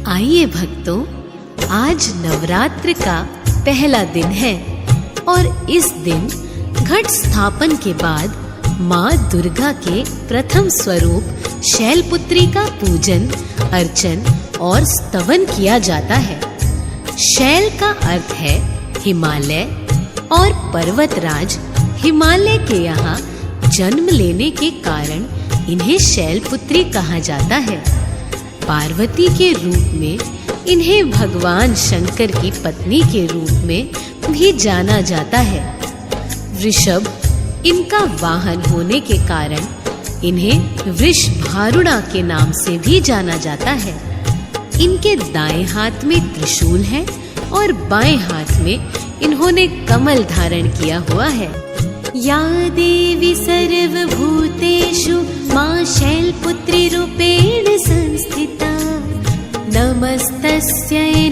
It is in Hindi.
आइए भक्तों, आज नवरात्र का पहला दिन है और इस दिन घट स्थापन के बाद माँ दुर्गा के प्रथम स्वरूप शैलपुत्री का पूजन, अर्चन और स्तवन किया जाता है। शैल का अर्थ है हिमालय और पर्वतराज हिमालय के यहाँ जन्म लेने के कारण इन्हें शैलपुत्री कहा जाता है। पार्वती के रूप में इन्हें भगवान शंकर की पत्नी के रूप में भी जाना जाता है। वृषभ इनका वाहन होने के कारण इन्हें वृषभारुणा के नाम से भी जाना जाता है। इनके दाएं हाथ में त्रिशूल है और बाएं हाथ में इन्होंने कमल धारण किया हुआ है। या देवी सर्वभूतेषु मां शैलपुत्री रूपेण संस्थिता, नमस्तस्यै